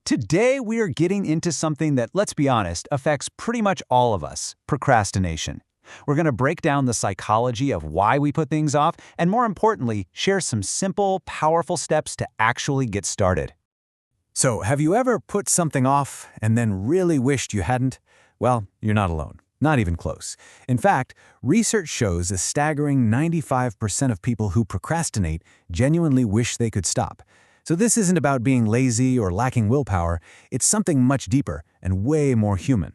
Today, we are getting into something that, let's be honest, affects pretty much all of us: procrastination. We're going to break down the psychology of why we put things off, and more importantly, share some simple, powerful steps to actually get started. So, have you ever put something off and then really wished you hadn't? Well, you're not alone. Not even close. In fact, research shows a staggering 95% of people who procrastinate genuinely wish they could stop. So this isn't about being lazy or lacking willpower. It's something much deeper and way more human.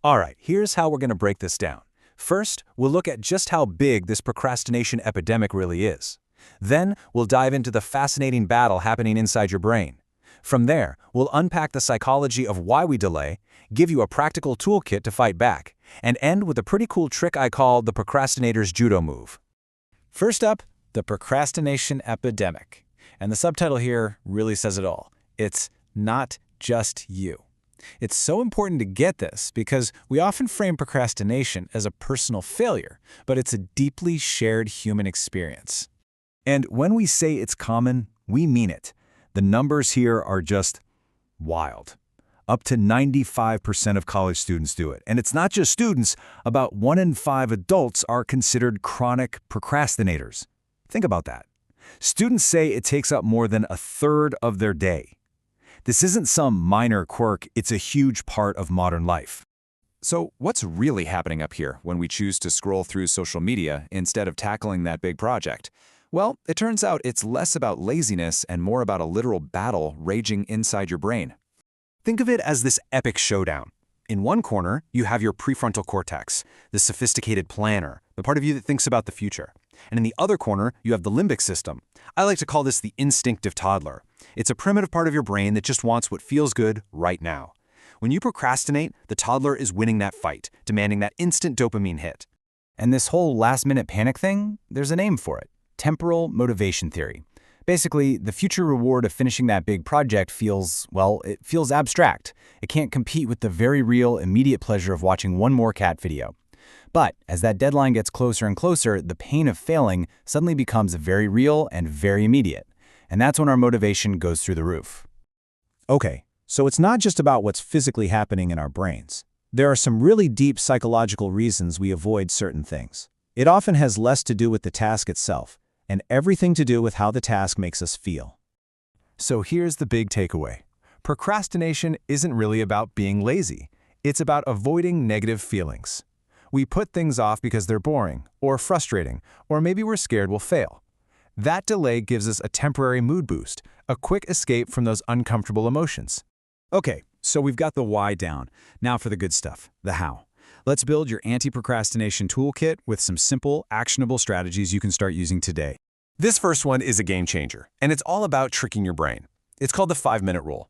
All right, here's how we're going to break this down. First, we'll look at just how big this procrastination epidemic really is. Then, we'll dive into the fascinating battle happening inside your brain. From there, we'll unpack the psychology of why we delay, give you a practical toolkit to fight back, and end with a pretty cool trick I call the procrastinator's Judo move. First up, the procrastination epidemic. And the subtitle here really says it all. It's not just you. It's so important to get this because we often frame procrastination as a personal failure, but it's a deeply shared human experience. And when we say it's common, we mean it. The numbers here are just wild. Up to 95% of college students do it. And it's not just students. About 1 in 5 adults are considered chronic procrastinators. Think about that. Students say it takes up more than a third of their day. This isn't some minor quirk, it's a huge part of modern life. So what's really happening up here when we choose to scroll through social media instead of tackling that big project? Well, it turns out it's less about laziness and more about a literal battle raging inside your brain. Think of it as this epic showdown. In one corner, you have your prefrontal cortex, the sophisticated planner, the part of you that thinks about the future. And in the other corner, you have the limbic system. I like to call this the instinctive toddler. It's a primitive part of your brain that just wants what feels good right now. When you procrastinate, the toddler is winning that fight, demanding that instant dopamine hit. And this whole last-minute panic thing, there's a name for it: temporal motivation theory. Basically, the future reward of finishing that big project feels abstract. It can't compete with the very real, immediate pleasure of watching one more cat video. But as that deadline gets closer and closer, the pain of failing suddenly becomes very real and very immediate. And that's when our motivation goes through the roof. Okay, so it's not just about what's physically happening in our brains. There are some really deep psychological reasons we avoid certain things. It often has less to do with the task itself, and everything to do with how the task makes us feel. So here's the big takeaway. Procrastination isn't really about being lazy. It's about avoiding negative feelings. We put things off because they're boring, or frustrating, or maybe we're scared we'll fail. That delay gives us a temporary mood boost, a quick escape from those uncomfortable emotions. Okay, so we've got the why down. Now for the good stuff, the how. Let's build your anti-procrastination toolkit with some simple, actionable strategies you can start using today. This first one is a game changer, and it's all about tricking your brain. It's called the 5-minute rule.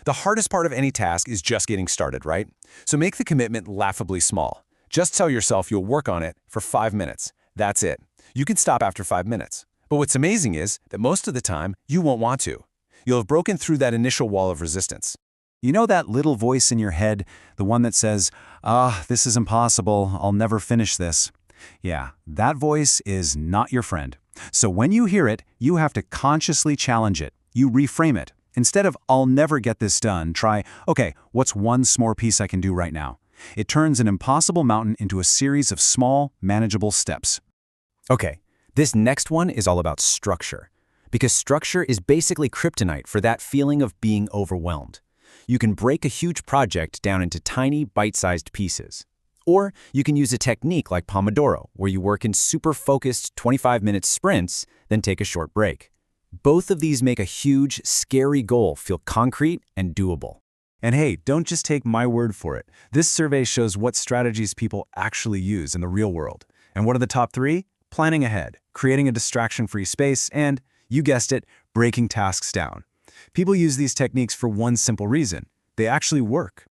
The hardest part of any task is just getting started, right? So make the commitment laughably small. Just tell yourself you'll work on it for 5 minutes. That's it. You can stop after 5 minutes. But what's amazing is that most of the time, you won't want to. You'll have broken through that initial wall of resistance. You know that little voice in your head, the one that says, this is impossible, I'll never finish this. Yeah, that voice is not your friend. So when you hear it, you have to consciously challenge it. You reframe it. Instead of, I'll never get this done, try, okay, what's one small piece I can do right now? It turns an impossible mountain into a series of small, manageable steps. Okay, this next one is all about structure. Because structure is basically kryptonite for that feeling of being overwhelmed. You can break a huge project down into tiny, bite-sized pieces. Or you can use a technique like Pomodoro, where you work in super focused 25-minute sprints, then take a short break. Both of these make a huge, scary goal feel concrete and doable. And hey, don't just take my word for it. This survey shows what strategies people actually use in the real world. And what are the top 3? Planning ahead, creating a distraction-free space, and, you guessed it, breaking tasks down. People use these techniques for one simple reason: they actually work.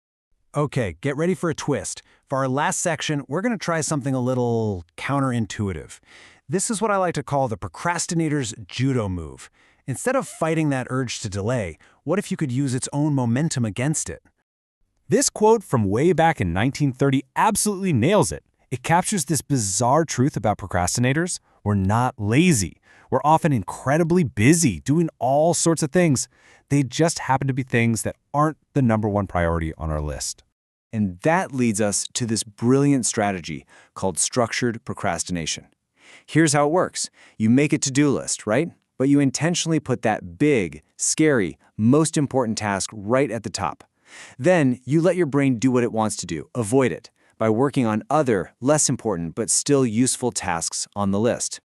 Okay, get ready for a twist. For our last section, we're going to try something a little counterintuitive. This is what I like to call the procrastinator's Judo move. Instead of fighting that urge to delay, what if you could use its own momentum against it? This quote from way back in 1930 absolutely nails it. It captures this bizarre truth about procrastinators. We're not lazy. We're often incredibly busy doing all sorts of things. They just happen to be things that aren't the #1 priority on our list. And that leads us to this brilliant strategy called structured procrastination. Here's how it works. You make a to-do list, right? But you intentionally put that big, scary, most important task right at the top. Then you let your brain do what it wants to do, avoid it, by working on other, less important but still useful tasks on the list.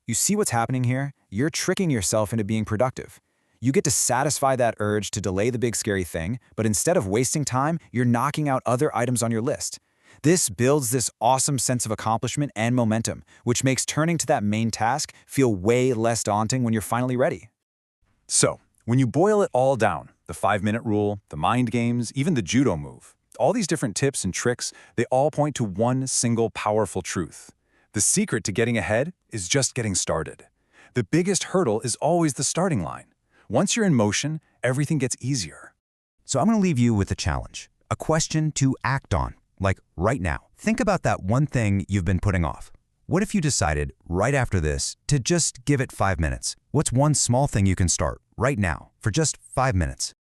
You see what's happening here? You're tricking yourself into being productive. You get to satisfy that urge to delay the big scary thing, but instead of wasting time, you're knocking out other items on your list. This builds this awesome sense of accomplishment and momentum, which makes turning to that main task feel way less daunting when you're finally ready. So, when you boil it all down, the 5-minute rule, the mind games, even the Judo move, all these different tips and tricks, they all point to one single powerful truth. The secret to getting ahead is just getting started. The biggest hurdle is always the starting line. Once you're in motion, everything gets easier. So I'm going to leave you with a challenge, a question to act on, like right now. Think about that one thing you've been putting off. What if you decided right after this to just give it 5 minutes? What's one small thing you can start right now for just 5 minutes?